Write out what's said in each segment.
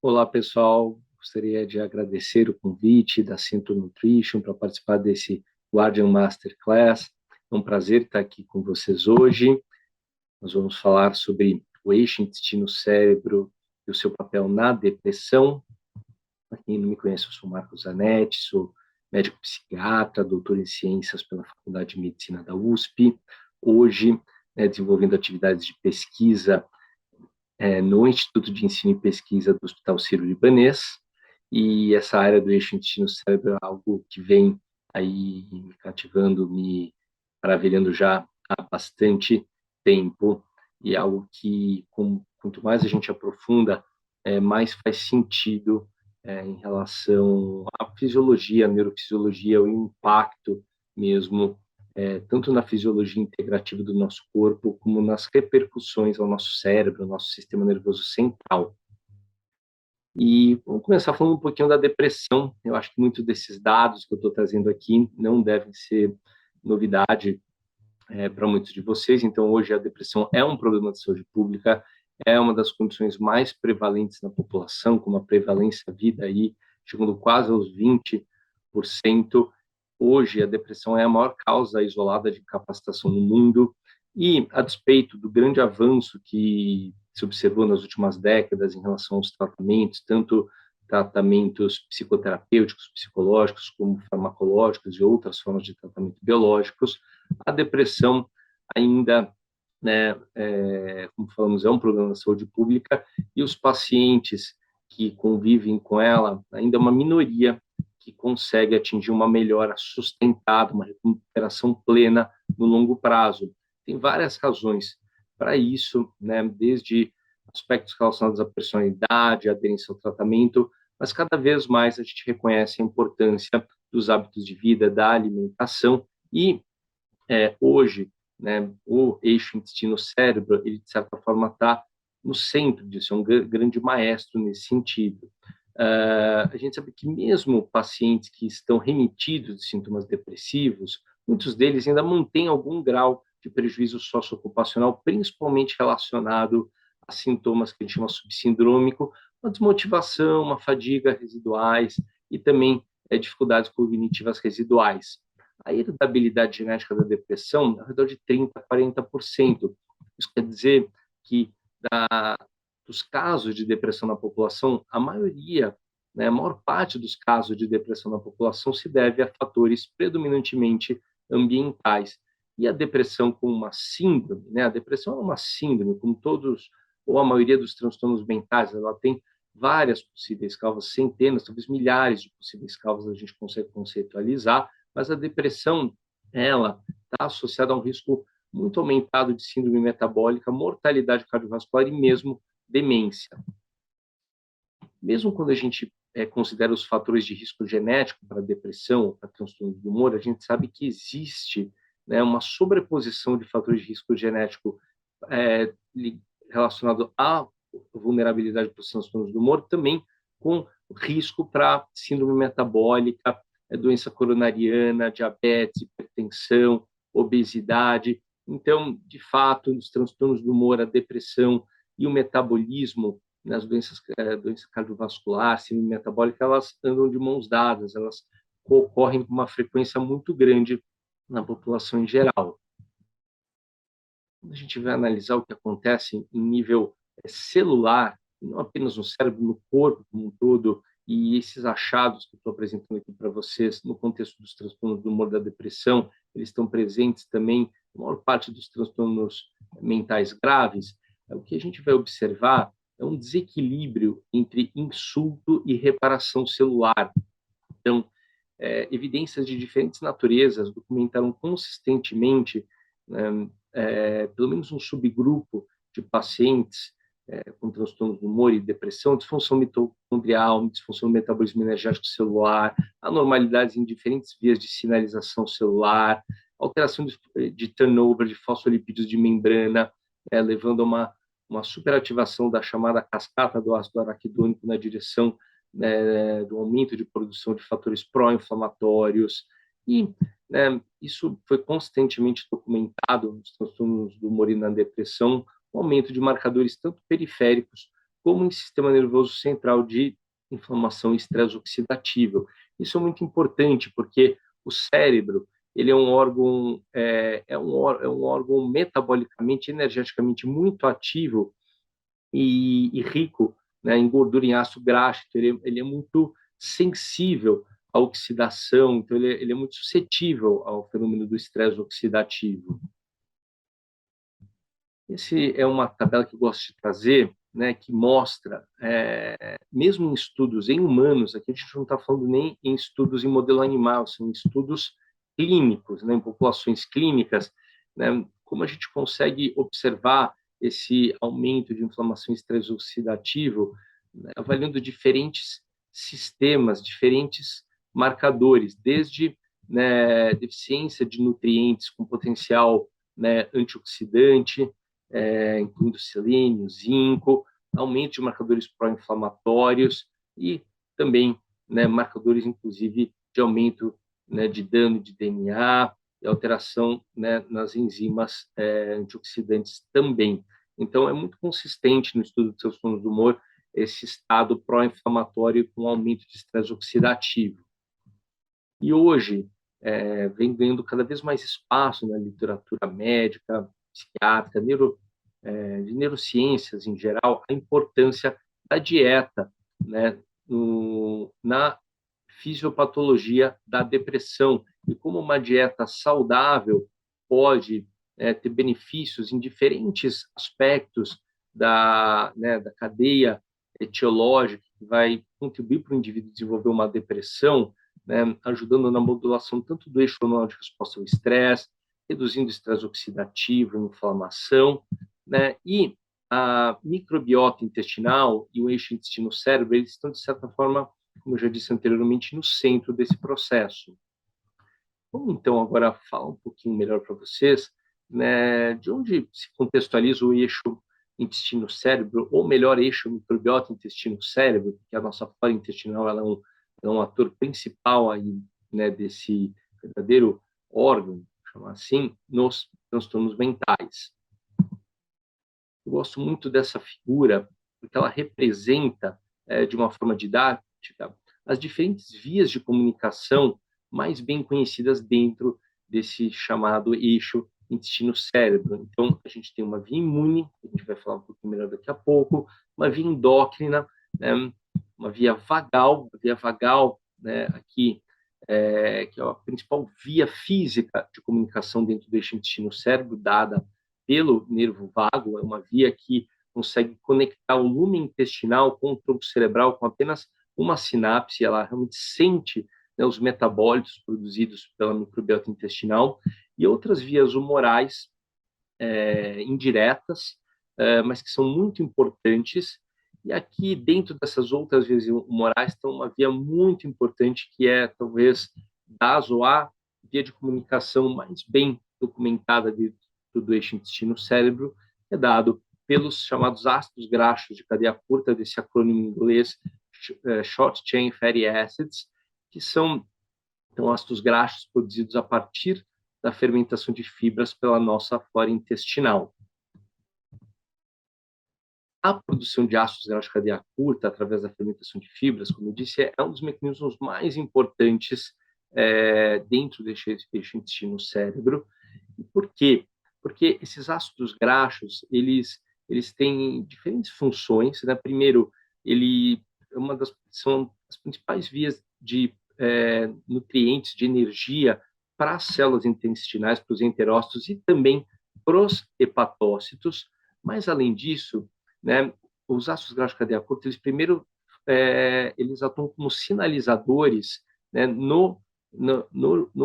Olá, pessoal. Gostaria de agradecer o convite da Centro Nutrition para participar desse Guardian Masterclass. É um prazer estar aqui com vocês hoje. Nós vamos falar sobre o eixo intestino-cérebro e o seu papel na depressão. Para quem não me conhece, eu sou Marcos Zanetti, sou médico psiquiatra, doutor em ciências pela Faculdade de Medicina da USP. Hoje, desenvolvendo atividades de pesquisa no Instituto de Ensino e Pesquisa do Hospital Sírio-Libanês, e essa área do eixo intestino-cérebro é algo que vem aí me cativando, me maravilhando já há bastante tempo, e é algo que, quanto mais a gente aprofunda, mais faz sentido em relação à fisiologia, à neurofisiologia, o impacto mesmo tanto na fisiologia integrativa do nosso corpo, como nas repercussões ao nosso cérebro, ao nosso sistema nervoso central. E vamos começar falando um pouquinho da depressão. Eu acho que muitos desses dados que eu estou trazendo aqui não devem ser novidade para muitos de vocês. Então, hoje a depressão é um problema de saúde pública, é uma das condições mais prevalentes na população, com uma prevalência vida aí chegando quase aos 20%. Hoje, a depressão é a maior causa isolada de incapacitação no mundo, e a despeito do grande avanço que se observou nas últimas décadas em relação aos tratamentos, tanto tratamentos psicoterapêuticos, psicológicos, como farmacológicos e outras formas de tratamento biológicos, a depressão ainda, como falamos, é um problema da saúde pública, e os pacientes que convivem com ela ainda é uma minoria que consegue atingir uma melhora sustentada, uma recuperação plena no longo prazo. Tem várias razões para isso, desde aspectos relacionados à personalidade, à aderência ao tratamento, mas cada vez mais a gente reconhece a importância dos hábitos de vida, da alimentação, e hoje, o eixo intestino-cérebro, ele de certa forma está no centro disso, é um grande maestro nesse sentido. A gente sabe que mesmo pacientes que estão remitidos de sintomas depressivos, muitos deles ainda mantêm algum grau de prejuízo socioocupacional, principalmente relacionado a sintomas que a gente chama subsindrômico, uma desmotivação, uma fadiga residuais e também dificuldades cognitivas residuais. A heredabilidade genética da depressão é ao redor de 30% a 40%. Isso quer dizer que dos casos de depressão na população, a maioria, a maior parte dos casos de depressão na população se deve a fatores predominantemente ambientais. E a depressão como uma síndrome, a depressão é uma síndrome, como todos, ou a maioria dos transtornos mentais, ela tem várias possíveis causas, centenas, talvez milhares de possíveis causas a gente consegue conceitualizar, mas a depressão, ela está associada a um risco muito aumentado de síndrome metabólica, mortalidade cardiovascular e mesmo demência. Mesmo quando a gente considera os fatores de risco genético para depressão, para transtorno do humor, a gente sabe que existe uma sobreposição de fatores de risco genético relacionado à vulnerabilidade para os transtornos do humor, também com risco para síndrome metabólica, doença coronariana, diabetes, hipertensão, obesidade. Então, de fato, os transtornos do humor, a depressão e o metabolismo, nas doença cardiovascular, síndrome metabólica, elas andam de mãos dadas, elas ocorrem com uma frequência muito grande na população em geral. Quando a gente vai analisar o que acontece em nível celular, não apenas no cérebro, no corpo como um todo, e esses achados que eu estou apresentando aqui para vocês no contexto dos transtornos do humor, da depressão, eles estão presentes também na maior parte dos transtornos mentais graves. O que a gente vai observar é um desequilíbrio entre insulto e reparação celular. Então, evidências de diferentes naturezas documentaram consistentemente, pelo menos um subgrupo de pacientes com transtornos do humor e depressão, disfunção mitocondrial, disfunção do metabolismo energético celular, anormalidades em diferentes vias de sinalização celular, alteração de turnover de fosfolipídios de membrana, levando a uma superativação da chamada cascata do ácido araquidônico na direção do aumento de produção de fatores pró-inflamatórios. E isso foi constantemente documentado nos transtornos do humor e na depressão, o aumento de marcadores tanto periféricos como em sistema nervoso central de inflamação e estresse oxidativo. Isso é muito importante, porque o cérebro ele é um órgão, é um órgão metabolicamente, energeticamente muito ativo e rico, né, em gordura, em ácido graxo. Então ele é muito sensível à oxidação, então ele é muito suscetível ao fenômeno do estresse oxidativo. Esse é uma tabela que eu gosto de trazer, né, que mostra, mesmo em estudos em humanos, aqui a gente não está falando nem em estudos em modelo animal, são estudos clínicos, né, em populações clínicas, né, como a gente consegue observar esse aumento de inflamação e estresse oxidativo, né, avaliando diferentes sistemas, diferentes marcadores, desde, né, deficiência de nutrientes com potencial, né, antioxidante, incluindo selênio, zinco, aumento de marcadores pró-inflamatórios e também, né, marcadores, inclusive, de aumento, né, de dano de DNA e alteração, né, nas enzimas antioxidantes também. Então, é muito consistente no estudo de transtornos do humor esse estado pró-inflamatório com aumento de estresse oxidativo. E hoje, vem ganhando cada vez mais espaço na literatura médica, psiquiátrica, de neurociências em geral, a importância da dieta, né, na fisiopatologia da depressão e como uma dieta saudável pode ter benefícios em diferentes aspectos da cadeia etiológica que vai contribuir para o indivíduo desenvolver uma depressão, né, ajudando na modulação tanto do eixo hormonal de resposta ao estresse, reduzindo o estresse oxidativo, inflamação, né, e a microbiota intestinal e o eixo intestino-cérebro, eles estão, de certa forma, como eu já disse anteriormente, no centro desse processo. Vamos, então, agora falar um pouquinho melhor para vocês, né, de onde se contextualiza o eixo intestino-cérebro, ou melhor, eixo microbiota intestino-cérebro, porque a nossa flora intestinal ela é um ator principal aí, né, desse verdadeiro órgão, chamar assim, nos transtornos mentais. Eu gosto muito dessa figura, porque ela representa, de uma forma didática, as diferentes vias de comunicação mais bem conhecidas dentro desse chamado eixo intestino-cérebro. Então, a gente tem uma via imune, a gente vai falar um pouquinho melhor daqui a pouco, uma via endócrina, né, uma via vagal, né, aqui, que é a principal via física de comunicação dentro do eixo intestino-cérebro, dada pelo nervo vago, é uma via que consegue conectar o lumen intestinal com o tronco cerebral com apenas uma sinapse, ela realmente sente, né, os metabólitos produzidos pela microbiota intestinal, e outras vias humorais indiretas, mas que são muito importantes. E aqui, dentro dessas outras vias humorais, tem uma via muito importante, que é, talvez, a via de comunicação mais bem documentada do eixo intestino-cérebro, é dado pelos chamados ácidos graxos de cadeia curta, desse acrônimo em inglês, Short Chain Fatty Acids, que são, então, ácidos graxos produzidos a partir da fermentação de fibras pela nossa flora intestinal. A produção de ácidos graxos de cadeia curta, através da fermentação de fibras, como eu disse, é um dos mecanismos mais importantes dentro desse eixo intestino-cérebro. E por quê? Porque esses ácidos graxos, eles têm diferentes funções, né? Primeiro, são as principais vias de nutrientes, de energia para as células intestinais, para os enterócitos e também para os hepatócitos. Mas, além disso, né, os ácidos graxos de cadeia curta, eles primeiro eles atuam como sinalizadores, né, no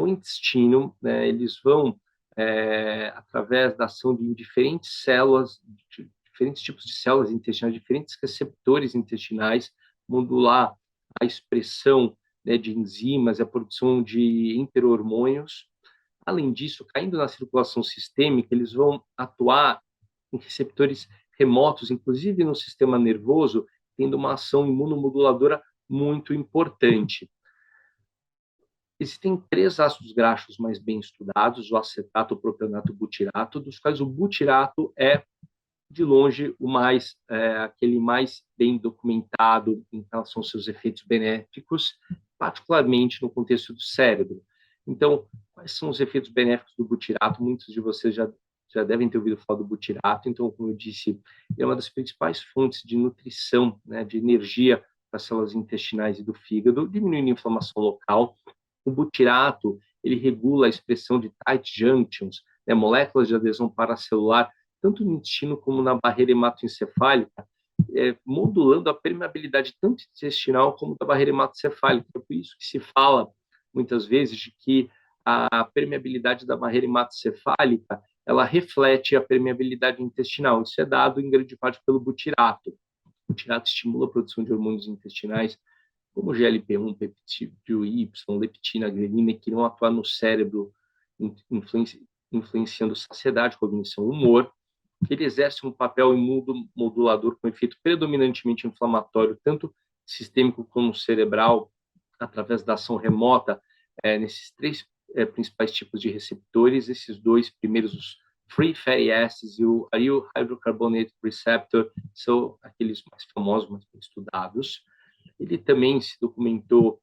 intestino, né, eles vão, através da ação de diferentes células, de diferentes tipos de células intestinais, diferentes receptores intestinais, modular a expressão, né, de enzimas, a produção de interhormônios. Além disso, caindo na circulação sistêmica, eles vão atuar em receptores remotos, inclusive no sistema nervoso, tendo uma ação imunomoduladora muito importante. Existem 3 ácidos graxos mais bem estudados, o acetato, o propionato e o butirato, dos quais o butirato é de longe, aquele mais bem documentado em relação aos seus efeitos benéficos, particularmente no contexto do cérebro. Então, quais são os efeitos benéficos do butirato? Muitos de vocês já devem ter ouvido falar do butirato. Então, como eu disse, é uma das principais fontes de nutrição, né, de energia para as células intestinais e do fígado, diminuindo a inflamação local. O butirato, ele regula a expressão de tight junctions, né, moléculas de adesão paracelular, tanto no intestino como na barreira hematoencefálica, modulando a permeabilidade tanto intestinal como da barreira hematoencefálica. É por isso que se fala, muitas vezes, de que a permeabilidade da barreira hematoencefálica ela reflete a permeabilidade intestinal. Isso é dado, em grande parte, pelo butirato. O butirato estimula a produção de hormônios intestinais, como GLP-1, peptídeo Y, leptina, grelina, que irão atuar no cérebro, influenciando saciedade, cognição, humor. Ele exerce um papel imunomodulador com efeito predominantemente inflamatório, tanto sistêmico como cerebral, através da ação remota nesses três principais tipos de receptores. Esses dois primeiros, os free fatty acids e o aryl hydrocarbonate receptor, são aqueles mais famosos, mais bem estudados. Ele também se documentou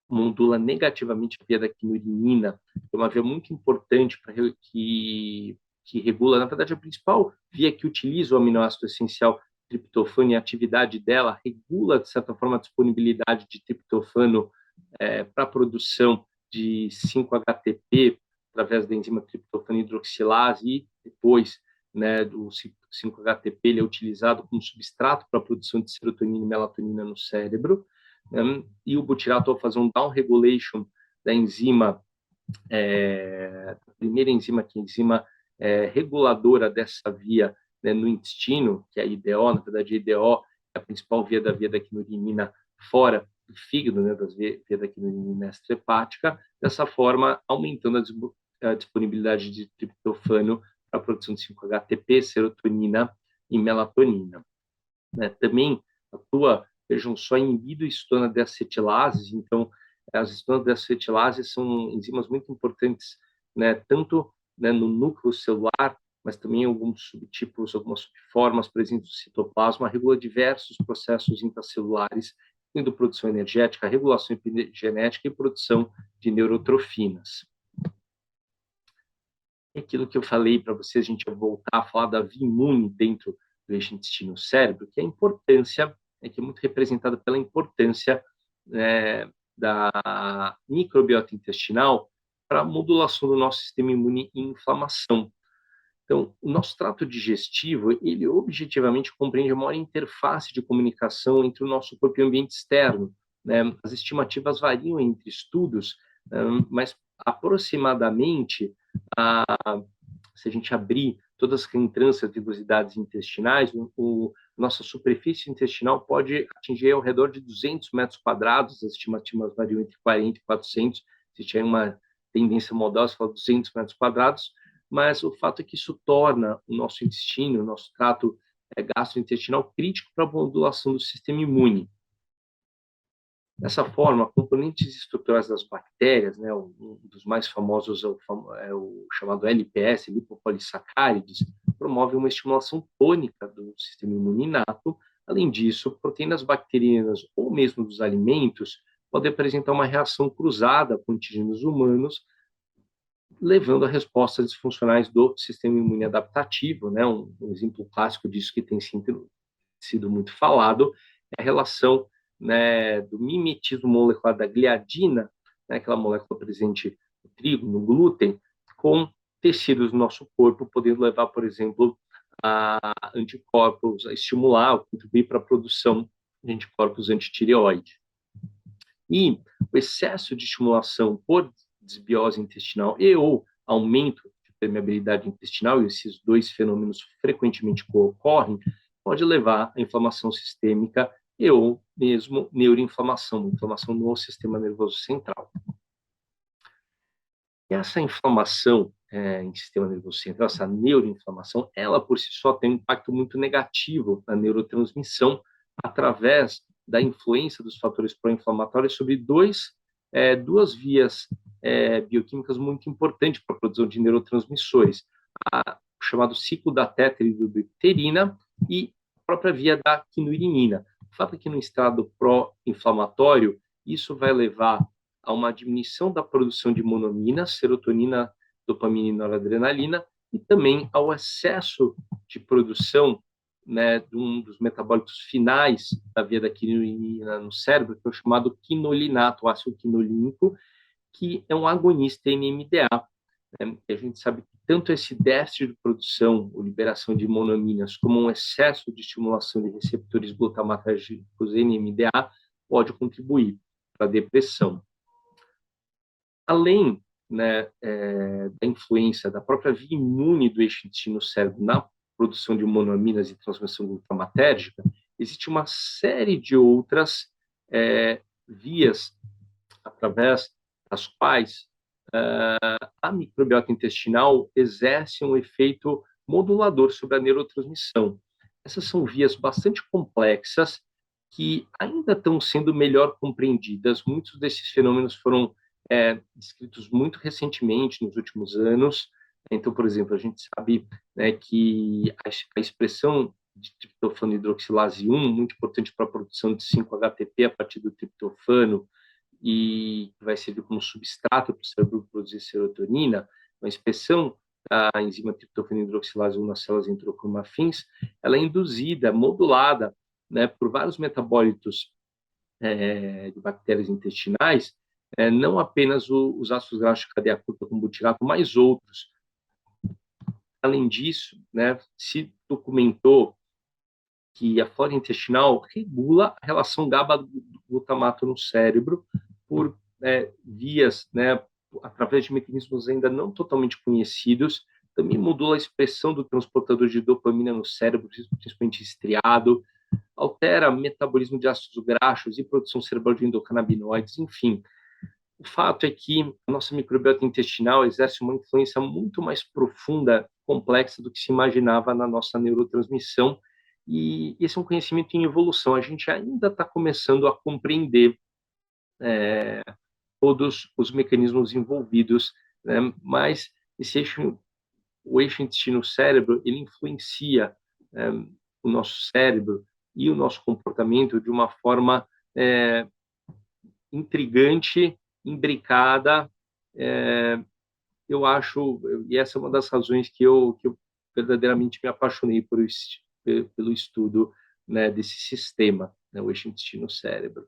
modula negativamente a via da quinurenina, que é uma via muito importante para que regula, na verdade, a principal via que utiliza o aminoácido essencial triptofano e a atividade dela regula, de certa forma, a disponibilidade de triptofano para a produção de 5-HTP através da enzima triptofano hidroxilase e depois, né, do 5-HTP, ele é utilizado como substrato para a produção de serotonina e melatonina no cérebro. E o butirato, ao fazer um down-regulation da enzima, a primeira enzima, que é a enzima reguladora dessa via, né, no intestino, que é a IDO, na verdade a IDO é a principal via da quinurenina fora do fígado, né, da via da quinurenina extrahepática, dessa forma aumentando a disponibilidade de triptofano para a produção de 5-HTP, serotonina e melatonina. Também atua, vejam só, inibindo histona deacetilases. Então, as histonas deacetilases são enzimas muito importantes, né, tanto, né, no núcleo celular, mas também em alguns subtipos, algumas subformas presentes no citoplasma, regula diversos processos intracelulares, incluindo produção energética, regulação epigenética e produção de neurotrofinas. Aquilo que eu falei para vocês, a gente vai voltar a falar da via imune dentro do eixo intestino-cérebro, que é a importância, que é muito representada pela importância da microbiota intestinal para a modulação do nosso sistema imune e inflamação. Então, o nosso trato digestivo, ele objetivamente compreende a maior interface de comunicação entre o nosso corpo e o ambiente externo, né? As estimativas variam entre estudos, mas aproximadamente, se a gente abrir todas as reentrâncias de vilosidades intestinais, nossa superfície intestinal pode atingir ao redor de 200 metros quadrados, as estimativas variam entre 40 e 400, se tiver uma tendência modal, se fala 200 metros quadrados, mas o fato é que isso torna o nosso intestino, o nosso trato gastrointestinal crítico para a modulação do sistema imune. Dessa forma, componentes estruturais das bactérias, né, um dos mais famosos é o chamado LPS, lipopolissacárides, promove uma estimulação tônica do sistema imune inato. Além disso, proteínas bacterianas ou mesmo dos alimentos podem apresentar uma reação cruzada com antígenos humanos, levando a respostas disfuncionais do sistema imune adaptativo, né? Um exemplo clássico disso que tem sido muito falado é a relação, né, do mimetismo molecular da gliadina, né, aquela molécula presente no trigo, no glúten, com tecidos do nosso corpo, podendo levar, por exemplo, a anticorpos, a estimular, ou contribuir para a produção de anticorpos antitireoide. E o excesso de estimulação por desbiose intestinal e ou aumento de permeabilidade intestinal, e esses dois fenômenos frequentemente ocorrem, pode levar à inflamação sistêmica e ou mesmo neuroinflamação, inflamação no sistema nervoso central. E essa inflamação em sistema nervoso central, essa neuroinflamação, ela por si só tem um impacto muito negativo na neurotransmissão através da influência dos fatores pró-inflamatórios sobre duas vias bioquímicas muito importantes para a produção de neurotransmissores. o chamado ciclo da tetrahidrobiopterina e a própria via da quinurenina. O fato é que no estado pró-inflamatório, isso vai levar a uma diminuição da produção de monoamina, serotonina, dopamina e noradrenalina, e também ao excesso de produção, né, de um dos metabólitos finais da via da quinurenina no cérebro, que é o chamado quinolinato, ácido quinolínico, que é um agonista NMDA. Né? E a gente sabe que tanto esse déficit de produção ou liberação de monoaminas, como um excesso de estimulação de receptores glutamatérgicos NMDA pode contribuir para a depressão. Além, né, da influência da própria via imune do eixo intestino-cérebro na produção de monoaminas e transmissão glutamatérgica, existe uma série de outras vias através das quais a microbiota intestinal exerce um efeito modulador sobre a neurotransmissão. Essas são vias bastante complexas que ainda estão sendo melhor compreendidas. Muitos desses fenômenos foram descritos muito recentemente, nos últimos anos. Então, por exemplo, a gente sabe, né, que a expressão de triptofano hidroxilase 1, muito importante para a produção de 5-HTP a partir do triptofano, e vai servir como substrato para o cérebro produzir serotonina, uma expressão da enzima triptofano hidroxilase 1 nas células enterocromafins, ela é induzida, modulada, né, por vários metabólitos de bactérias intestinais, não apenas os ácidos graxos de cadeia curta, como butirato, mas outros. Além disso, né, se documentou que a flora intestinal regula a relação GABA-glutamato no cérebro por vias, né, através de mecanismos ainda não totalmente conhecidos, também modula a expressão do transportador de dopamina no cérebro, principalmente estriado, altera o metabolismo de ácidos graxos e produção cerebral de endocannabinoides, enfim. O fato é que a nossa microbiota intestinal exerce uma influência muito mais profunda, complexa do que se imaginava na nossa neurotransmissão, e esse é um conhecimento em evolução. A gente ainda está começando a compreender todos os mecanismos envolvidos, né? Mas o eixo intestino-cérebro, ele influencia o nosso cérebro e o nosso comportamento de uma forma intrigante, imbricada, eu acho, e essa é uma das razões que eu verdadeiramente me apaixonei pelo estudo, né, desse sistema, né, o eixo intestino-cérebro.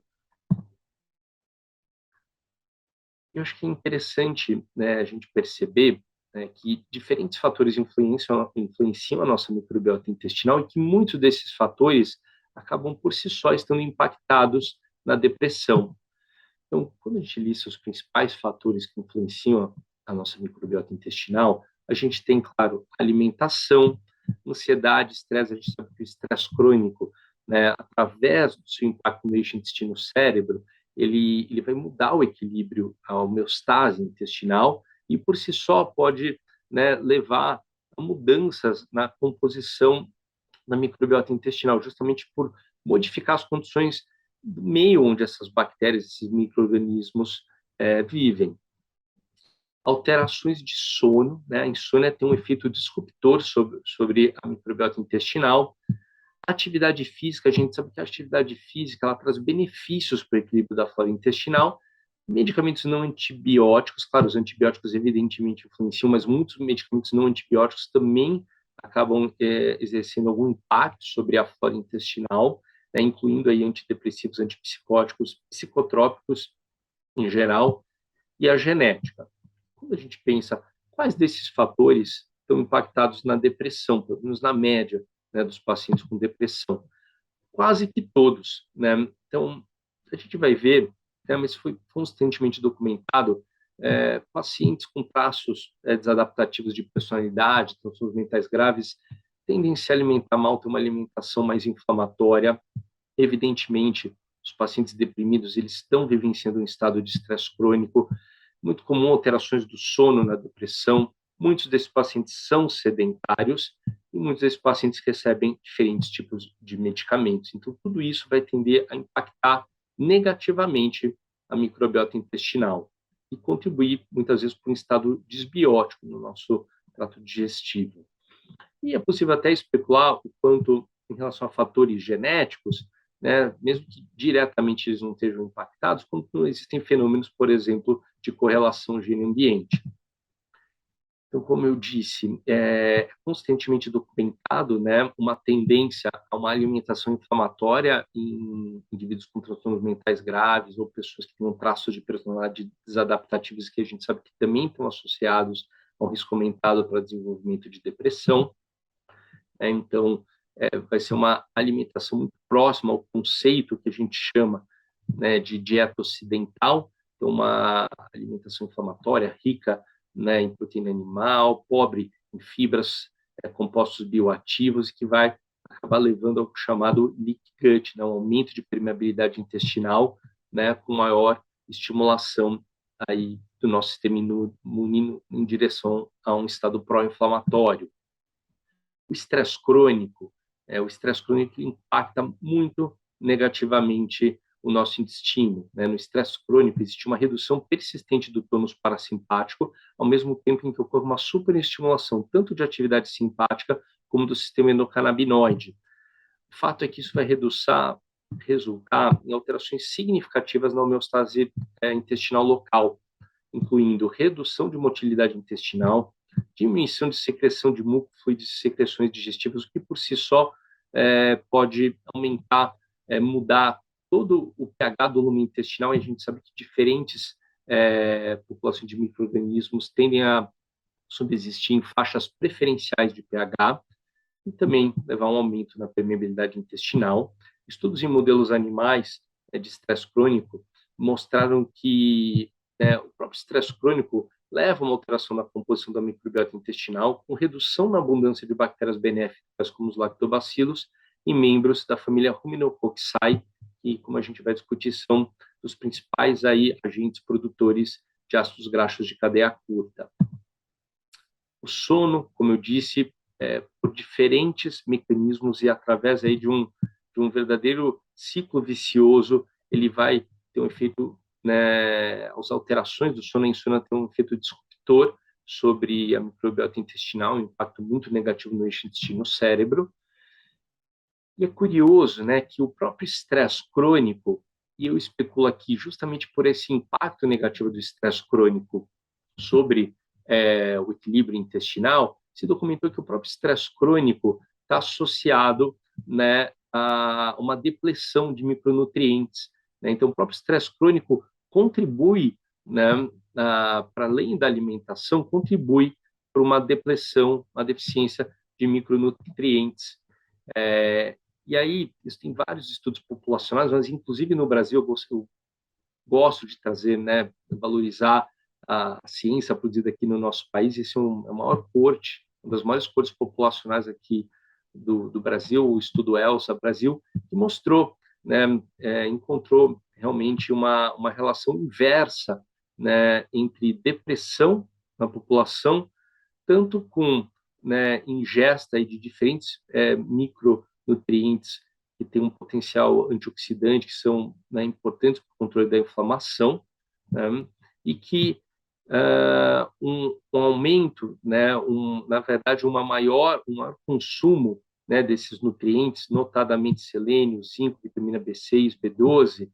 Eu acho que é interessante, né, a gente perceber, né, que diferentes fatores influenciam a nossa microbiota intestinal e que muitos desses fatores acabam por si só estando impactados na depressão. Então, quando a gente lista os principais fatores que influenciam a nossa microbiota intestinal, a gente tem, claro, alimentação, ansiedade, estresse. A gente sabe que o estresse crônico, né, através do seu impacto no eixo intestino-cérebro, ele vai mudar o equilíbrio, a homeostase intestinal, e por si só pode, né, levar a mudanças na composição da microbiota intestinal, justamente por modificar as condições do meio onde essas bactérias, esses micro-organismos vivem. Alterações de sono, né? A insônia tem um efeito disruptor sobre a microbiota intestinal. Atividade física, a gente sabe que a atividade física ela traz benefícios para o equilíbrio da flora intestinal. Medicamentos não antibióticos, claro, os antibióticos evidentemente influenciam, mas muitos medicamentos não antibióticos também acabam exercendo algum impacto sobre a flora intestinal, né, incluindo aí antidepressivos, antipsicóticos, psicotrópicos em geral, e a genética. Quando a gente pensa quais desses fatores estão impactados na depressão, pelo menos na média, né, dos pacientes com depressão, quase que todos, né? Então, a gente vai ver, né, mas foi constantemente documentado, pacientes com traços desadaptativos de personalidade, transtornos mentais graves, tendem a se alimentar mal, ter uma alimentação mais inflamatória. Evidentemente, os pacientes deprimidos, eles estão vivenciando um estado de estresse crônico, muito comum alterações do sono na depressão. Muitos desses pacientes são sedentários e muitos desses pacientes recebem diferentes tipos de medicamentos. Então, tudo isso vai tender a impactar negativamente a microbiota intestinal e contribuir, muitas vezes, para um estado disbiótico no nosso trato digestivo. E é possível até especular o quanto, em relação a fatores genéticos, né, mesmo que diretamente eles não estejam impactados, quanto existem fenômenos, por exemplo, de correlação gene-ambiente. Então, como eu disse, é constantemente documentado, né, uma tendência a uma alimentação inflamatória em indivíduos com transtornos mentais graves ou pessoas que têm traços de personalidade desadaptativos que a gente sabe que também estão associados a um risco aumentado para desenvolvimento de depressão. Né? Então, vai ser uma alimentação muito próxima ao conceito que a gente chama, né, de dieta ocidental, então uma alimentação inflamatória rica, né, em proteína animal, pobre em fibras, compostos bioativos, que vai acabar levando ao chamado leak gut, né, um aumento de permeabilidade intestinal, né, com maior estimulação aí do nosso sistema imune em direção a um estado pró-inflamatório. O estresse crônico impacta muito negativamente o nosso intestino. Né? No estresse crônico, existe uma redução persistente do tônus parasimpático, ao mesmo tempo em que ocorre uma superestimulação tanto de atividade simpática como do sistema endocannabinoide. O fato é que isso vai resultar em alterações significativas na homeostase intestinal local, incluindo redução de motilidade intestinal, diminuição de secreção de muco, fluidos e secreções digestivas, o que por si só pode aumentar, mudar todo o pH do lume intestinal, e a gente sabe que diferentes populações de micro-organismos tendem a subsistir em faixas preferenciais de pH, e também levar a um aumento na permeabilidade intestinal. Estudos em modelos animais de estresse crônico mostraram que o próprio estresse crônico leva a uma alteração na composição da microbiota intestinal, com redução na abundância de bactérias benéficas, como os lactobacilos, e membros da família Ruminococci, que, como a gente vai discutir, são os principais agentes produtores de ácidos graxos de cadeia curta. O sono, como eu disse, por diferentes mecanismos e através aí de um verdadeiro ciclo vicioso, ele vai ter um efeito, né, as alterações do sono, a insônia tem um efeito disruptor sobre a microbiota intestinal, um impacto muito negativo no eixo intestino-cérebro. E é curioso, né, que o próprio estresse crônico, e eu especulo aqui justamente por esse impacto negativo do estresse crônico sobre o equilíbrio intestinal, se documentou que o próprio estresse crônico está associado, né, a uma depleção de micronutrientes. Né? Então, o próprio estresse crônico contribui, né, para além da alimentação, contribui para uma depleção, uma deficiência de micronutrientes. E aí, existem vários estudos populacionais, mas inclusive no Brasil eu gosto de trazer, né, valorizar a ciência produzida aqui no nosso país. Esse é a maior corte, uma das maiores cortes populacionais aqui do Brasil, o estudo ELSA Brasil, que mostrou, né, encontrou realmente uma relação inversa, né, entre depressão na população, tanto com, né, ingesta de diferentes micronutrientes que têm um potencial antioxidante, que são, né, importantes para o controle da inflamação, né, e que um aumento, né, na verdade, um maior consumo, né, desses nutrientes, notadamente selênio, zinco, vitamina B6, B12,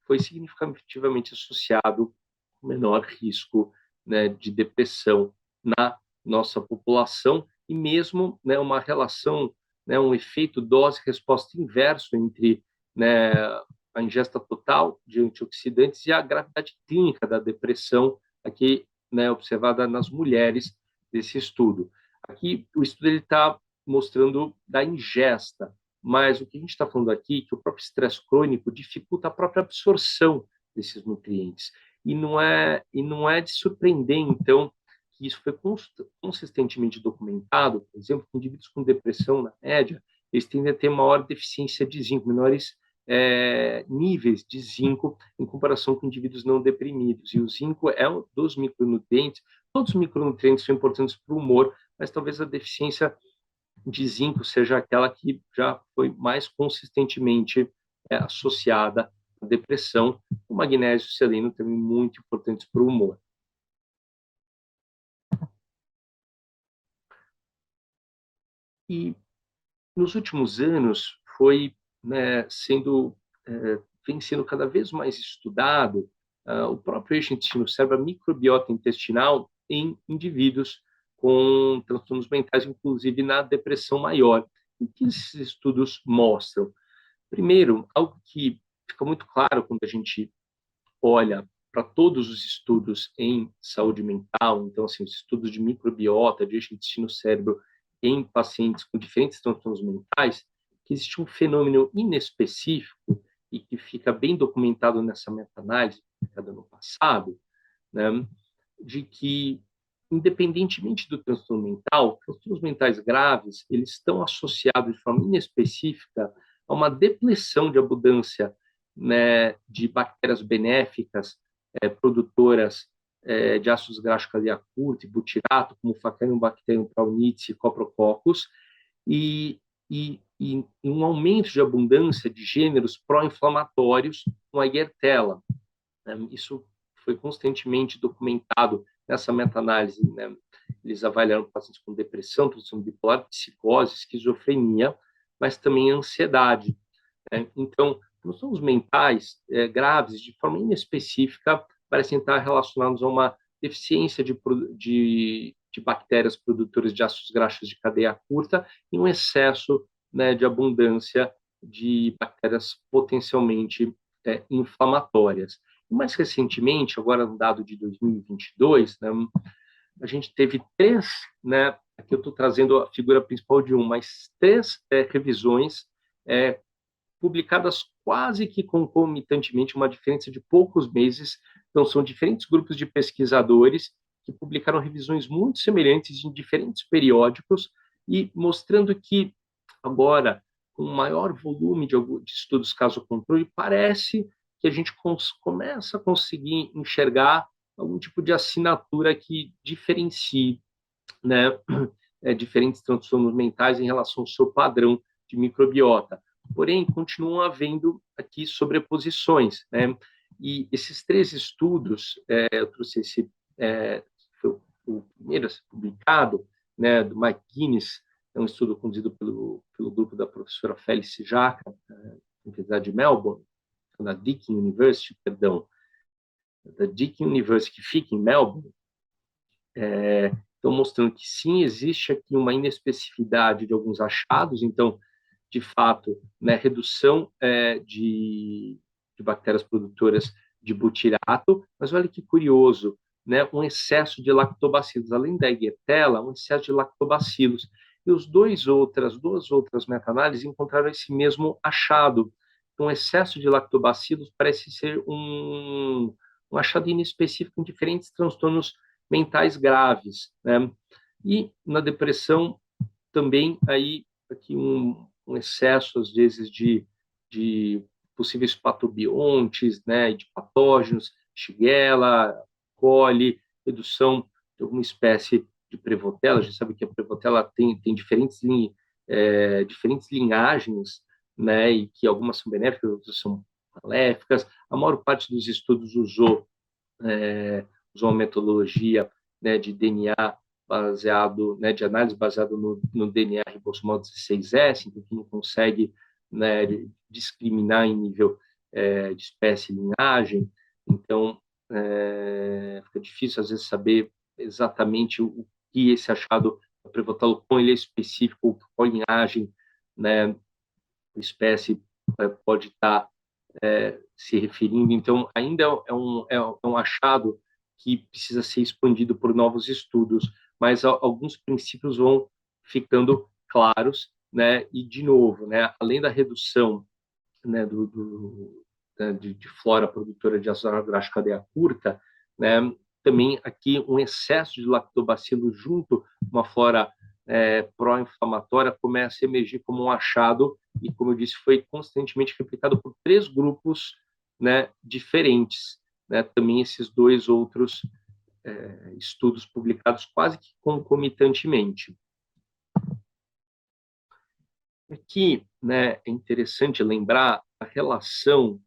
foi significativamente associado com menor risco, né, de depressão na nossa população, e mesmo, né, uma relação, né, um efeito dose-resposta inverso entre, né, a ingesta total de antioxidantes e a gravidade clínica da depressão, aqui, né, observada nas mulheres desse estudo. Aqui, o estudo está mostrando da ingesta, mas o que a gente está falando aqui é que o próprio estresse crônico dificulta a própria absorção desses nutrientes. E não é de surpreender, então, que isso foi consistentemente documentado. Por exemplo, indivíduos com depressão, na média, eles tendem a ter maior deficiência de zinco, menores níveis de zinco em comparação com indivíduos não deprimidos. E o zinco é um dos micronutrientes. Todos os micronutrientes são importantes para o humor, mas talvez a deficiência de zinco seja aquela que já foi mais consistentemente associada à depressão. O magnésio e o selênio também muito importantes para o humor. E nos últimos anos foi, né, vem sendo cada vez mais estudado o próprio eixo intestino-cérebro, a microbiota intestinal em indivíduos com transtornos mentais, inclusive na depressão maior. O que esses estudos mostram? Primeiro, algo que fica muito claro quando a gente olha para todos os estudos em saúde mental, então, assim, os estudos de microbiota, de eixo intestino-cérebro em pacientes com diferentes transtornos mentais, que existe um fenômeno inespecífico e que fica bem documentado nessa meta-análise publicada no passado, né, de que, independentemente do transtorno mental, transtornos mentais graves, eles estão associados de forma inespecífica a uma depressão de abundância, né, de bactérias benéficas, produtoras de ácidos graxos cadeia curta e butirato, como Faecalibacterium praunitis e Coprococcus, e um aumento de abundância de gêneros pró-inflamatórios com a Ehrlichia. Isso foi constantemente documentado nessa meta-análise, né? Eles avaliaram pacientes com depressão, transtorno bipolar, psicose, esquizofrenia, mas também ansiedade, né? Então, transtornos mentais graves, de forma inespecífica, parecem estar relacionados a uma deficiência de bactérias produtoras de ácidos graxos de cadeia curta e um excesso, né, de abundância de bactérias potencialmente inflamatórias. E mais recentemente, agora no dado de 2022, né, a gente teve três, né, aqui eu estou trazendo a figura principal de mas três revisões publicadas quase que concomitantemente, uma diferença de poucos meses. Então, são diferentes grupos de pesquisadores que publicaram revisões muito semelhantes em diferentes periódicos e mostrando que agora, com maior volume de estudos caso-controle, parece que a gente começa a conseguir enxergar algum tipo de assinatura que diferencie, né, diferentes transtornos mentais em relação ao seu padrão de microbiota. Porém, continuam havendo aqui sobreposições, né? E esses três estudos, eu trouxe foi o primeiro a ser publicado, né, do Mike Guinness, é um estudo conduzido pelo grupo da professora Felice Jaca, da Universidade de Melbourne, da Deakin University, perdão, da Deakin University, que fica em Melbourne, estão mostrando que sim, existe aqui uma inespecificidade de alguns achados, então, de fato, né, redução de bactérias produtoras de butirato, mas olha que curioso, né, um excesso de lactobacilos, além da Ehrlichia, um excesso de lactobacilos. E duas outras meta-análises encontraram esse mesmo achado. Então, excesso de lactobacilos parece ser um achado inespecífico em diferentes transtornos mentais graves, né? E na depressão também aí aqui um excesso às vezes de possíveis patobiontes, né, de patógenos, Shigella, coli, redução de alguma espécie de Prevotella. A gente sabe que a Prevotella tem diferentes linhagens, né, e que algumas são benéficas, outras são maléficas. A maior parte dos estudos usou uma metodologia, né, de DNA baseado, né, de análise baseado no DNA ribossomal 16S, então que não consegue, né, discriminar em nível de espécie e linhagem. Então, fica difícil às vezes saber exatamente o que esse achado Prevotella, qual ele é específico, qual linhagem, né, espécie pode estar se referindo. Então, ainda é um achado que precisa ser expandido por novos estudos, mas alguns princípios vão ficando claros, né? E, de novo, né, além da redução, né, de flora produtora de ácido graxo cadeia curta, né, também aqui um excesso de lactobacilo junto com uma flora pró-inflamatória começa a emergir como um achado e, como eu disse, foi constantemente replicado por três grupos, né, diferentes, né, também esses dois outros estudos publicados quase que concomitantemente. Aqui, né, é interessante lembrar a relação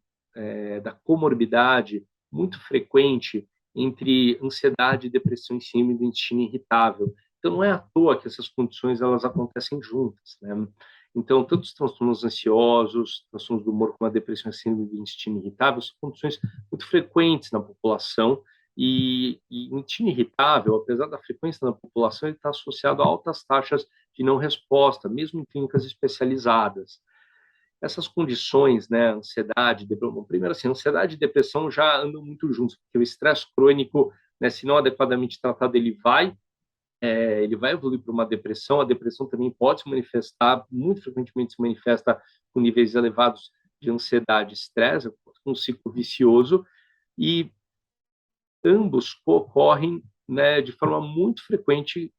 da comorbidade muito frequente entre ansiedade, depressão e síndrome do intestino irritável. Então, não é à toa que essas condições elas acontecem juntas, né? Então, tanto os transtornos ansiosos, transtornos do humor, como a depressão e a síndrome do intestino irritável, são condições muito frequentes na população e o intestino irritável, apesar da frequência na população, ele está associado a altas taxas de não resposta, mesmo em clínicas especializadas. Essas condições, né, ansiedade, depressão, primeiro assim, ansiedade e depressão já andam muito juntos, porque o estresse crônico, né, se não adequadamente tratado, ele vai evoluir para uma depressão. A depressão também pode se manifestar, muito frequentemente se manifesta com níveis elevados de ansiedade e estresse, um ciclo vicioso, e ambos ocorrem, né, de forma muito frequente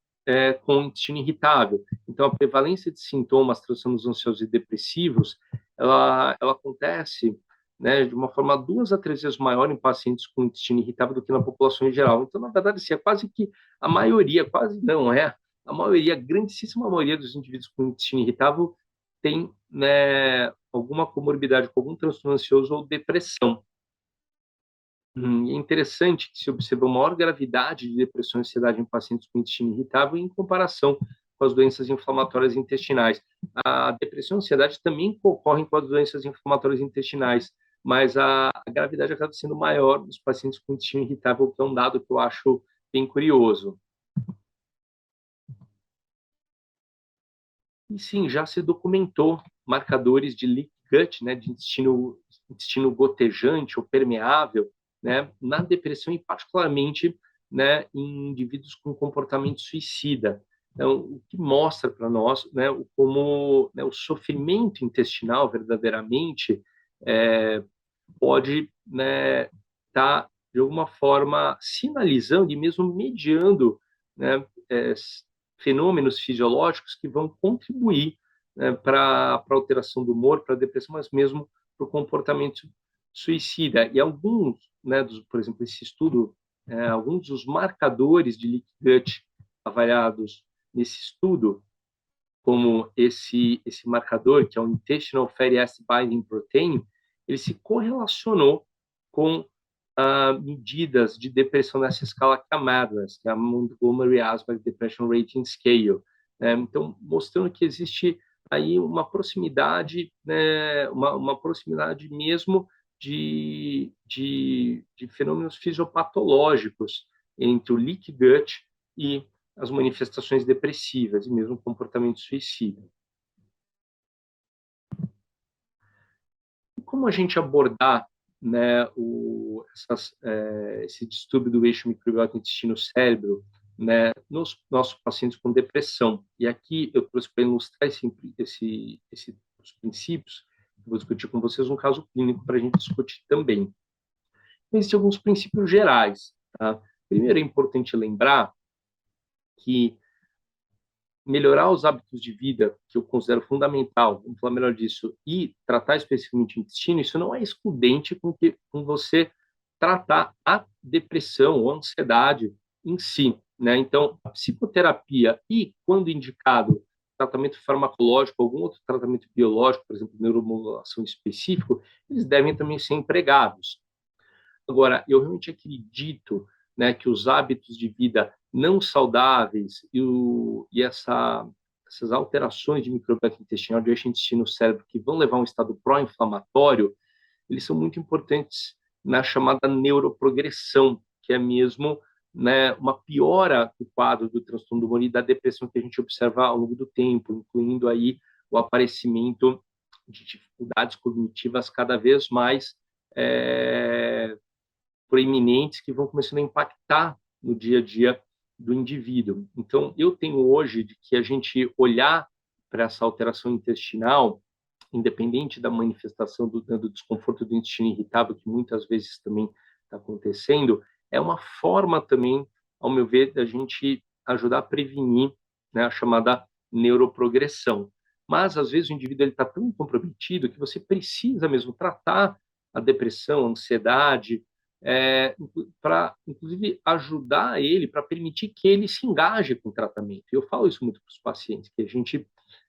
com o intestino irritável. Então, a prevalência de sintomas, transtornos ansiosos e depressivos, ela acontece, né, de uma forma 2 a 3 vezes maior em pacientes com intestino irritável do que na população em geral. Então, na verdade, assim, é quase que a maioria, quase não é, a maioria, a grandíssima maioria dos indivíduos com intestino irritável tem, né, alguma comorbidade com algum transtorno ansioso ou depressão. É interessante que se observa maior gravidade de depressão e ansiedade em pacientes com intestino irritável em comparação com as doenças inflamatórias intestinais. A depressão e a ansiedade também ocorrem com as doenças inflamatórias intestinais, mas a gravidade acaba sendo maior nos pacientes com intestino irritável, que é um dado que eu acho bem curioso. E sim, já se documentou marcadores de leak gut, né, de intestino gotejante ou permeável, né, na depressão e particularmente, né, em indivíduos com comportamento suicida. Então, o que mostra para nós, né, como, né, o sofrimento intestinal verdadeiramente pode, né, estar de alguma forma sinalizando e mesmo mediando, né, fenômenos fisiológicos que vão contribuir, né, para a alteração do humor, para a depressão, mas mesmo para o comportamento suicida. E alguns, né, por exemplo, esse estudo, alguns dos marcadores de leaky gut avaliados nesse estudo, como esse marcador, que é o Intestinal Fatty Acid Binding Protein, ele se correlacionou com medidas de depressão nessa escala CAMADRAS, que é a Montgomery Asberg Depression Rating Scale. Então, mostrando que existe aí uma proximidade, né, uma proximidade mesmo de fenômenos fisiopatológicos entre o leaky gut e as manifestações depressivas e mesmo comportamento suicida. Como a gente abordar, né, esse distúrbio do eixo microbiota intestino-cérebro, né, nos nossos pacientes com depressão? E aqui eu trouxe para ilustrar os princípios, vou discutir com vocês um caso clínico para a gente discutir também. Existem alguns princípios gerais. Tá? Primeiro, é importante lembrar que melhorar os hábitos de vida, que eu considero fundamental, vamos falar melhor disso, e tratar especificamente o intestino, isso não é excludente com você tratar a depressão ou a ansiedade em si, né? Então, a psicoterapia e, quando indicado, tratamento farmacológico, algum outro tratamento biológico, por exemplo, neuromodulação específico, eles devem também ser empregados. Agora, eu realmente acredito, né, que os hábitos de vida não saudáveis e essas alterações de microbiota intestinal, de eixo intestino-cérebro, que vão levar a um estado pró-inflamatório, eles são muito importantes na chamada neuroprogressão, que é mesmo, né, uma piora do quadro do transtorno do humor e da depressão que a gente observa ao longo do tempo, incluindo aí o aparecimento de dificuldades cognitivas cada vez mais proeminentes que vão começando a impactar no dia a dia do indivíduo. Então, eu tenho hoje de que a gente olhar para essa alteração intestinal, independente da manifestação do desconforto do intestino irritável, que muitas vezes também está acontecendo, é uma forma também, ao meu ver, da gente ajudar a prevenir, né, a chamada neuroprogressão. Mas, às vezes, o indivíduo está tão comprometido que você precisa mesmo tratar a depressão, a ansiedade, para, inclusive, ajudar ele, para permitir que ele se engaje com o tratamento. Eu falo isso muito para os pacientes, que a gente,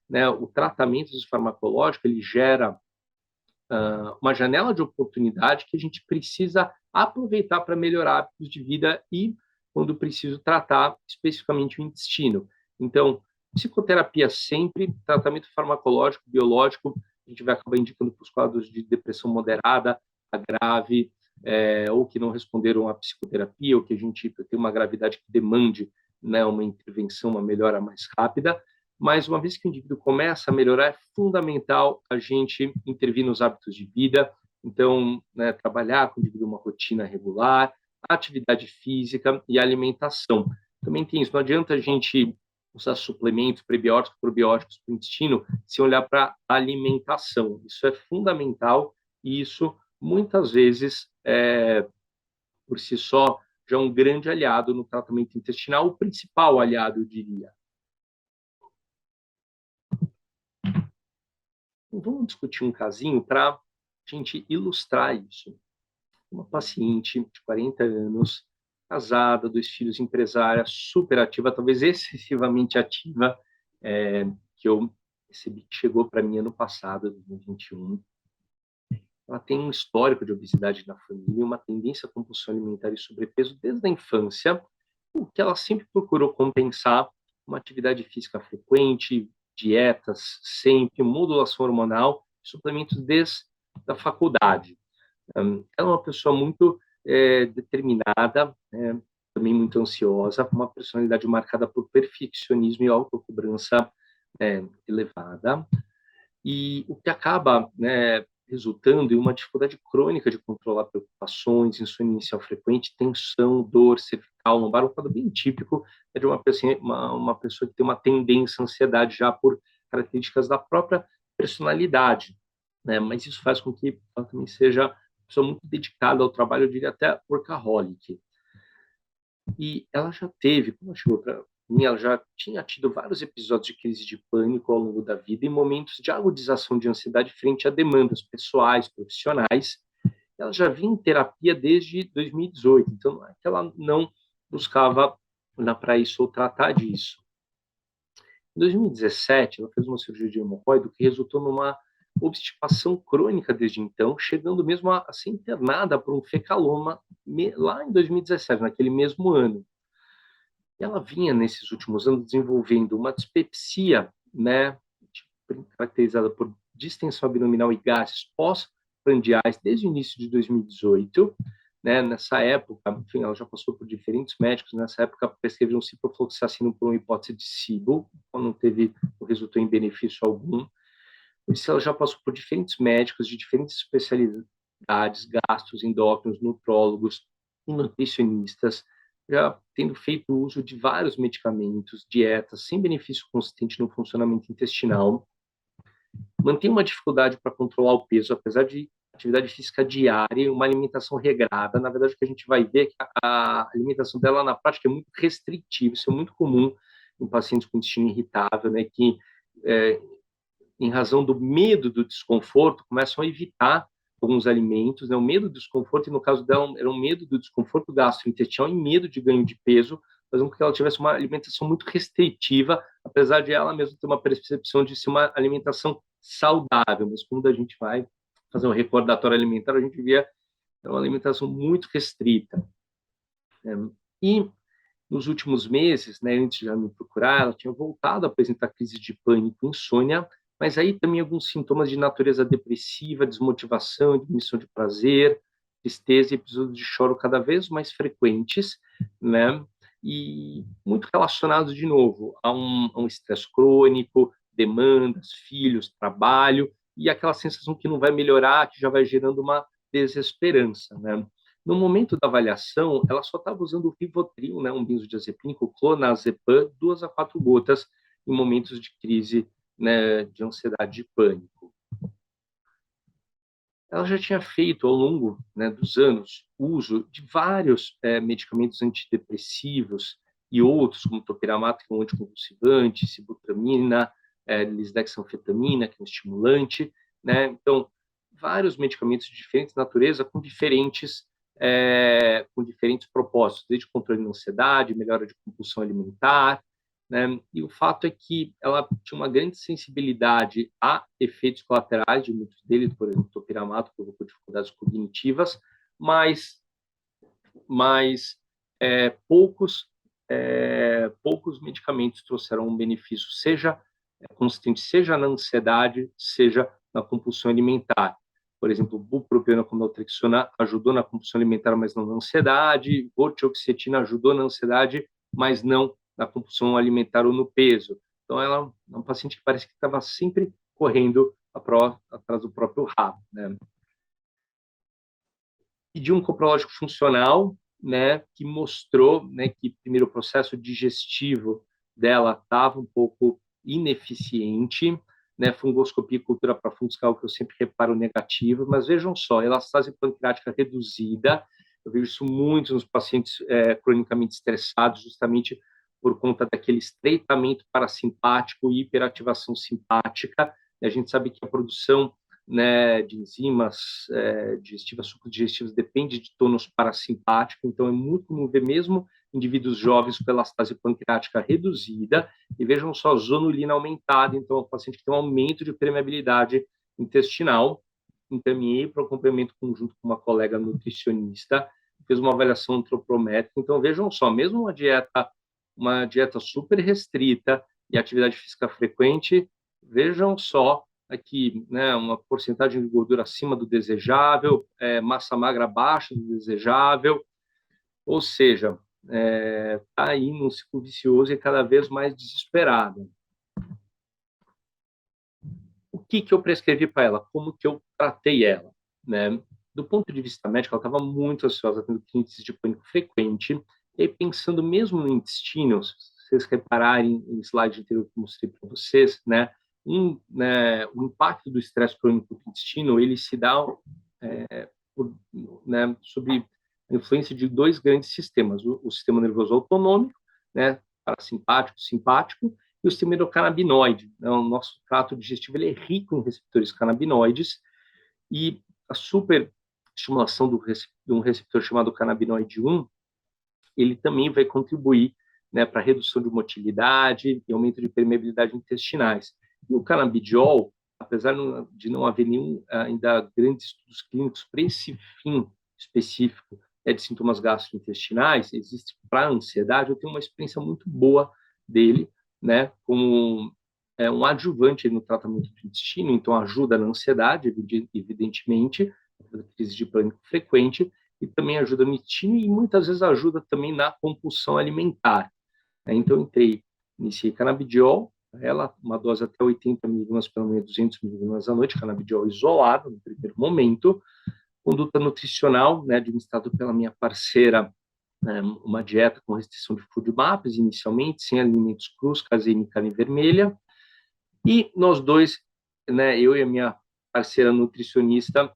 né, o tratamento farmacológico, ele gera uma janela de oportunidade que a gente precisa aproveitar para melhorar hábitos de vida e quando preciso tratar especificamente o intestino. Então, psicoterapia sempre, tratamento farmacológico, biológico, a gente vai acabar indicando para os quadros de depressão moderada, a grave, ou que não responderam à psicoterapia, ou que a gente tem uma gravidade que demande, né, uma intervenção, uma melhora mais rápida. Mas uma vez que o indivíduo começa a melhorar, é fundamental a gente intervir nos hábitos de vida. Então, né, trabalhar com o indivíduo uma rotina regular, atividade física e alimentação. Também tem isso, não adianta a gente usar suplementos, prebióticos, probióticos para o intestino, se olhar para a alimentação. Isso é fundamental e isso, muitas vezes, por si só, já é um grande aliado no tratamento intestinal, o principal aliado, eu diria. Então, vamos discutir um casinho para a gente ilustrar isso. Uma paciente de 40 anos, casada, 2 filhos, empresária, super ativa, talvez excessivamente ativa, que eu recebi, que chegou para mim ano passado, 2021. Ela tem um histórico de obesidade na família, uma tendência à compulsão alimentar e sobrepeso desde a infância, o que ela sempre procurou compensar uma atividade física frequente, dietas sempre, modulação hormonal, suplementos desde a faculdade. Ela é uma pessoa muito determinada, também muito ansiosa, uma personalidade marcada por perfeccionismo e autocobrança elevada, e o que acaba, né, resultando em uma dificuldade crônica de controlar preocupações, insônia inicial frequente, tensão, dor cervical, lombar, um quadro bem típico de uma pessoa que tem uma tendência à ansiedade já por características da própria personalidade, né? Mas isso faz com que ela também seja uma pessoa muito dedicada ao trabalho, eu diria até workaholic. E ela já teve, quando ela chegou para mim, ela já tinha tido vários episódios de crise de pânico ao longo da vida e momentos de agudização de ansiedade frente a demandas pessoais, profissionais. Ela já vinha em terapia desde 2018, então não é que ela não buscava para isso ou tratar disso. Em 2017, ela fez uma cirurgia de hemorroida que resultou numa obstipação crônica desde então, chegando mesmo a ser internada por um fecaloma lá em 2017, naquele mesmo ano. E ela vinha, nesses últimos anos, desenvolvendo uma dispepsia, né, caracterizada por distensão abdominal e gases pós-prandiais desde o início de 2018. Né, nessa época, enfim, ela já passou por diferentes médicos. Nessa época, prescreveram ciprofloxacino por uma hipótese de SIBO, não resultou em benefício algum. Ela já passou por diferentes médicos de diferentes especialidades, gastros, endócrinos, nutrólogos e nutricionistas, já tendo feito uso de vários medicamentos, dietas, sem benefício consistente no funcionamento intestinal. Mantém uma dificuldade para controlar o peso, apesar de atividade física diária e uma alimentação regrada. Na verdade, o que a gente vai ver é que a alimentação dela, na prática, é muito restritiva. Isso é muito comum em pacientes com intestino irritável, né, que, em razão do medo do desconforto, começam a evitar alguns alimentos, né? O medo do desconforto, e no caso dela, era um medo do desconforto gastrointestinal e medo de ganho de peso, fazendo com que ela tivesse uma alimentação muito restritiva, apesar de ela mesma ter uma percepção de ser uma alimentação saudável. Mas quando a gente vai fazer um recordatório alimentar, a gente vê uma alimentação muito restrita. E nos últimos meses, né, antes de ela me procurar, ela tinha voltado a apresentar crise de pânico, insônia, mas aí também alguns sintomas de natureza depressiva, desmotivação, diminuição de prazer, tristeza e episódios de choro cada vez mais frequentes, né? E muito relacionados, de novo, a um estresse crônico, demandas, filhos, trabalho, e aquela sensação que não vai melhorar, que já vai gerando uma desesperança, né? No momento da avaliação, ela só estava usando o Rivotril, né, um benzodiazepínico, clonazepam, 2 a 4 gotas em momentos de crise, né, de ansiedade e pânico. Ela já tinha feito, ao longo, né, dos anos, uso de vários medicamentos antidepressivos e outros, como topiramato, que é um anticonvulsivante, sibutramina, lisdexanfetamina, que é um estimulante, né? Então, vários medicamentos de diferentes natureza com diferentes propósitos, desde controle da ansiedade, melhora de compulsão alimentar, né? E o fato é que ela tinha uma grande sensibilidade a efeitos colaterais de muitos deles, por exemplo, o topiramato provocou dificuldades cognitivas, mas poucos medicamentos trouxeram um benefício, seja consistente, seja na ansiedade, seja na compulsão alimentar. Por exemplo, bupropiona com naltrexona ajudou na compulsão alimentar, mas não na ansiedade. Vortioxetina ajudou na ansiedade, mas não na compulsão alimentar ou no peso. Então, ela é um paciente que parece que estava sempre correndo atrás do próprio rabo, né? E de um coprológico funcional, né, que mostrou, né, que primeiro o processo digestivo dela estava um pouco ineficiente, né, fungoscopia e cultura para fungos, que é algo que eu sempre reparo negativo, mas vejam só, elastase pancreática reduzida, eu vejo isso muito nos pacientes cronicamente estressados, justamente por conta daquele estreitamento parasimpático e hiperativação simpática. E a gente sabe que a produção, né, de enzimas digestivas, sucos digestivos, depende de tônus parasimpático, então é muito comum ver mesmo indivíduos jovens com elastase pancreática reduzida, e vejam só, zonulina aumentada, então o paciente que tem um aumento de permeabilidade intestinal. Encaminhei para o acompanhamento conjunto com uma colega nutricionista, fez uma avaliação antropométrica, então vejam só, mesmo uma dieta super restrita e atividade física frequente, vejam só aqui, né, uma porcentagem de gordura acima do desejável, massa magra abaixo do desejável, ou seja, está aí num ciclo vicioso e cada vez mais desesperado. O que eu prescrevi para ela? Como que eu tratei ela? Né? Do ponto de vista médico, ela estava muito ansiosa, tendo índices de pânico frequente, e aí, pensando mesmo no intestino, se vocês repararem no slide anterior que eu mostrei para vocês, né, o impacto do estresse crônico do intestino, ele se dá sobre a influência de dois grandes sistemas, o sistema nervoso autonômico, né, parasimpático, simpático, e o sistema endocannabinoide. Né, o nosso trato digestivo ele é rico em receptores canabinoides, e a super estimulação de um receptor chamado canabinoide 1, ele também vai contribuir, né, para a redução de motilidade e aumento de permeabilidade intestinais. E o canabidiol, apesar de não haver nenhum ainda grandes estudos clínicos para esse fim específico de sintomas gastrointestinais, existe para a ansiedade, eu tenho uma experiência muito boa dele, né, como um adjuvante no tratamento do intestino, então ajuda na ansiedade, evidentemente, crise de pânico frequente, e também ajuda no intestino e muitas vezes ajuda também na compulsão alimentar. Então, iniciei canabidiol, ela, uma dose até 80 miligramas pela manhã, 200 miligramas à noite, canabidiol isolado no primeiro momento, conduta nutricional, né, administrado pela minha parceira, uma dieta com restrição de food maps, inicialmente, sem alimentos crus, caseína e carne vermelha, e nós dois, né, eu e a minha parceira nutricionista,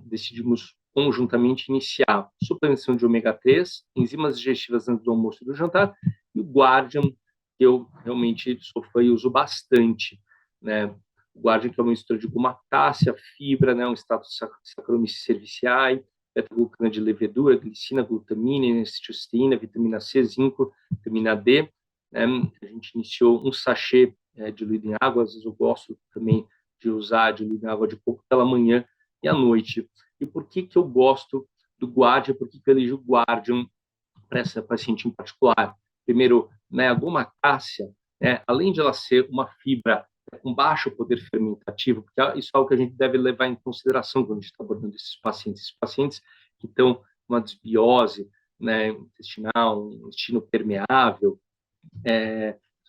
decidimos conjuntamente iniciar suplementação de ômega 3, enzimas digestivas antes do almoço e do jantar, e o Guardian, que eu realmente sou fã e uso bastante, né? O Guardian, que é uma mistura de glumatácea, fibra, né, um extrato de Saccharomyces cerevisiae, beta-glucana de levedura, glicina, glutamina, N-acetilcisteína, vitamina C, zinco, vitamina D. Né? A gente iniciou um sachê diluído em água, às vezes eu gosto também de usar diluído em água de coco pela manhã e à noite. E por que eu gosto do Guardian? Por que eu elegi o Guardian para essa paciente em particular? Primeiro, né, a gomacácea, né, além de ela ser uma fibra com baixo poder fermentativo, porque isso é algo que a gente deve levar em consideração quando a gente está abordando esses pacientes que estão com uma desbiose, né, intestinal, um intestino permeável.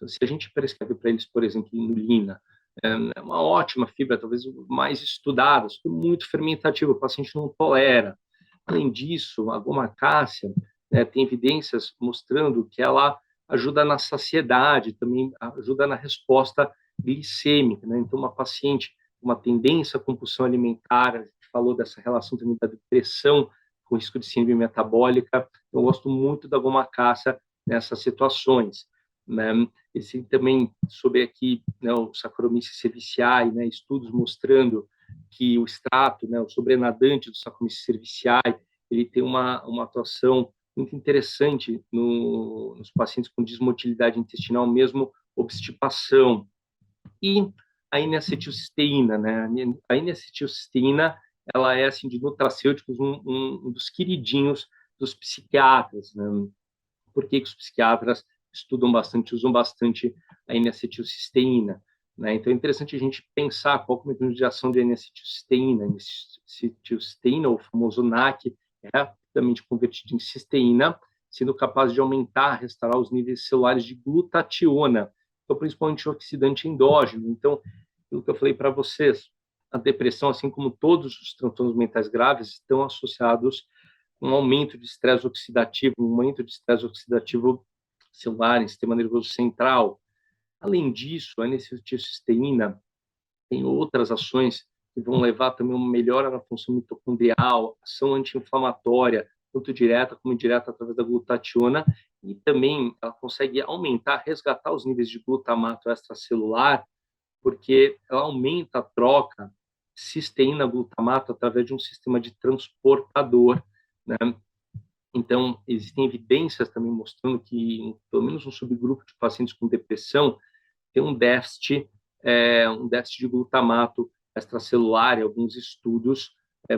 Se a gente prescreve para eles, por exemplo, inulina, é uma ótima fibra, talvez mais estudada, muito fermentativa, o paciente não tolera. Além disso, a gomacácea, né, tem evidências mostrando que ela ajuda na saciedade, também ajuda na resposta glicêmica. Né? Então, uma paciente com uma tendência à compulsão alimentar, a gente falou dessa relação também da depressão com risco de síndrome metabólica, eu gosto muito da gomacácea nessas situações. Né? Esse também sobre aqui, né, o Saccharomyces cerevisiae, né, estudos mostrando que o extrato, né, o sobrenadante do Saccharomyces cerevisiae, ele tem uma atuação muito interessante nos pacientes com desmotilidade intestinal, mesmo obstipação. E a N-acetilcisteína, né? A N-acetilcisteína, ela é, assim, de nutracêuticos, um dos queridinhos dos psiquiatras, né? Por que os psiquiatras estudam bastante, usam bastante a N-acetilcisteína, né? Então é interessante a gente pensar qual é o mecanismo de ação de N-acetilcisteína. N-acetilcisteína, o famoso NAC, é rapidamente convertido em cisteína, sendo capaz de aumentar, restaurar os níveis celulares de glutationa, então principalmente oxidante endógeno. Então, pelo que eu falei para vocês, a depressão, assim como todos os transtornos mentais graves, estão associados com um aumento de estresse oxidativo, um aumento de estresse oxidativo celular, em sistema nervoso central. Além disso, a N-acetilcisteína tem outras ações que vão levar também a uma melhora na função mitocondrial, ação anti-inflamatória, tanto direta como indireta através da glutationa, e também ela consegue aumentar, resgatar os níveis de glutamato extracelular, porque ela aumenta a troca cisteína-glutamato através de um sistema de transportador, né? Então, existem evidências também mostrando que, pelo menos um subgrupo de pacientes com depressão tem um déficit de glutamato extracelular, e alguns estudos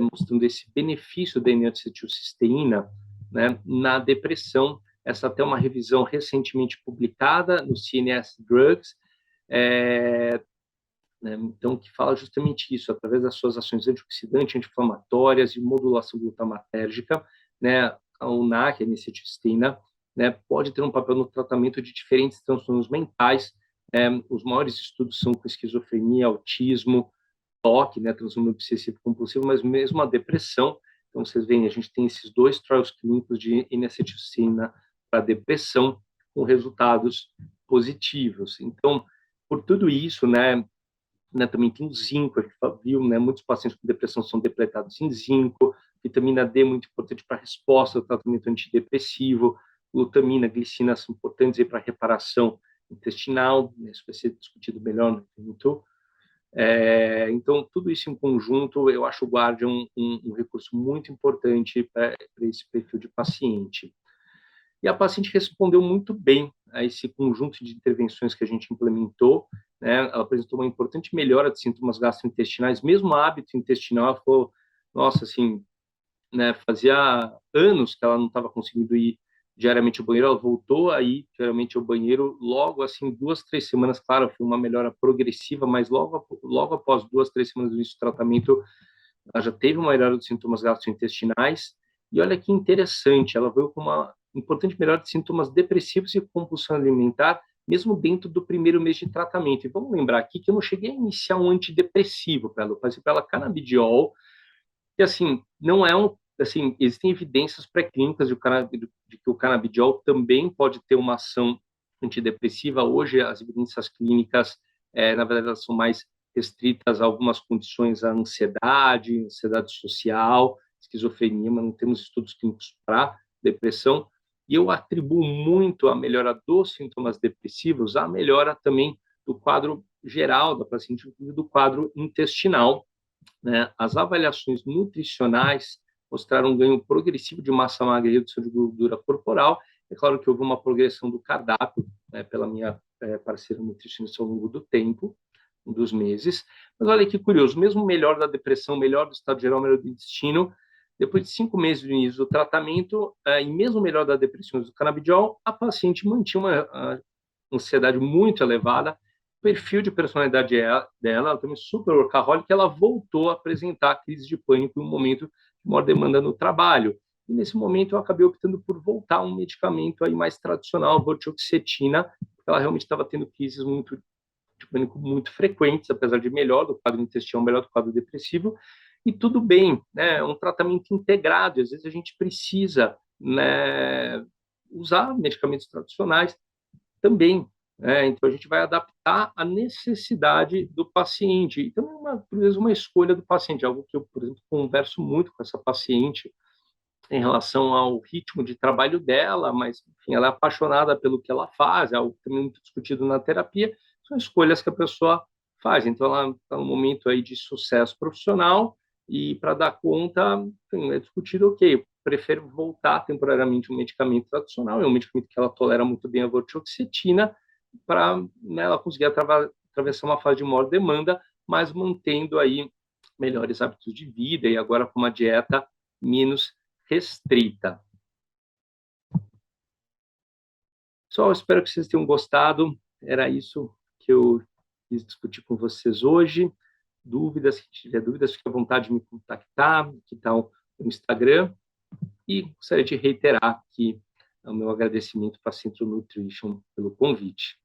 mostrando esse benefício da N-acetilcisteína, né, na depressão. Essa até uma revisão recentemente publicada no CNS Drugs, né, então, que fala justamente isso, através das suas ações antioxidantes, anti-inflamatórias e modulação glutamatérgica, né, a UNAC, a N-acetilcisteína, né, pode ter um papel no tratamento de diferentes transtornos mentais. Os maiores estudos são com esquizofrenia, autismo, TOC, né, transtorno obsessivo compulsivo, mas mesmo a depressão. Então, vocês veem, a gente tem esses 2 trials clínicos de N-acetilcisteína para depressão com resultados positivos. Então, por tudo isso, né, também tem o zinco, a gente viu, né, muitos pacientes com depressão são depletados em zinco, vitamina D muito importante para a resposta ao tratamento antidepressivo, glutamina, glicina são importantes para a reparação intestinal, né, isso vai ser discutido melhor no evento. Então, tudo isso em conjunto, eu acho o Guardian um recurso muito importante para esse perfil de paciente. E a paciente respondeu muito bem a esse conjunto de intervenções que a gente implementou, né? Ela apresentou uma importante melhora de sintomas gastrointestinais, mesmo hábito intestinal. Ela falou, nossa, assim, né, fazia anos que ela não estava conseguindo ir diariamente ao banheiro, ela voltou a ir diariamente ao banheiro, logo assim, 2, 3 semanas, claro, foi uma melhora progressiva, mas logo após 2, 3 semanas do início do tratamento, ela já teve uma melhora dos sintomas gastrointestinais, e olha que interessante, ela veio com uma importante melhora de sintomas depressivos e compulsão alimentar, mesmo dentro do primeiro mês de tratamento. E vamos lembrar aqui que eu não cheguei a iniciar um antidepressivo para ela, eu passei para ela canabidiol, que assim, não é assim, existem evidências pré-clínicas de que o canabidiol também pode ter uma ação antidepressiva. Hoje, as evidências clínicas, na verdade, elas são mais restritas a algumas condições, a ansiedade social, esquizofrenia, mas não temos estudos clínicos para depressão. E eu atribuo muito a melhora dos sintomas depressivos à melhora também do quadro geral da paciente, inclusive do quadro intestinal, né? As avaliações nutricionais mostraram um ganho progressivo de massa magra e redução de gordura corporal. É claro que houve uma progressão do cardápio, né, pela minha parceira nutricionista ao longo do tempo, dos meses. Mas olha que curioso, mesmo melhor da depressão, melhor do estado geral, melhor do intestino, depois de 5 meses do início do tratamento, e mesmo melhor da depressão do canabidiol, a paciente mantinha uma ansiedade muito elevada, o perfil de personalidade dela, ela também super workaholic, ela voltou a apresentar crise de pânico em um momento de maior demanda no trabalho. E nesse momento eu acabei optando por voltar a um medicamento aí mais tradicional, a vortioxetina, porque ela realmente estava tendo crises de pânico muito frequentes, apesar de melhor do quadro intestinal, melhor do quadro depressivo, e tudo bem, né? É um tratamento integrado, e às vezes a gente precisa, né, usar medicamentos tradicionais também. Então, a gente vai adaptar a necessidade do paciente. Então, por vezes, uma escolha do paciente, algo que eu, por exemplo, converso muito com essa paciente em relação ao ritmo de trabalho dela, mas, enfim, ela é apaixonada pelo que ela faz, é algo também muito discutido na terapia, são escolhas que a pessoa faz. Então, ela está num momento aí de sucesso profissional e, para dar conta, enfim, é discutido, ok, prefiro voltar temporariamente um medicamento tradicional, é um medicamento que ela tolera muito bem, a vortioxetina, para, né, ela conseguir atravessar uma fase de maior demanda, mas mantendo aí melhores hábitos de vida e agora com uma dieta menos restrita. Pessoal, espero que vocês tenham gostado. Era isso que eu quis discutir com vocês hoje. Dúvidas, se tiver dúvidas, fique à vontade de me contactar, que está o Instagram. E gostaria de reiterar aqui o meu agradecimento para a Centro Nutrition pelo convite.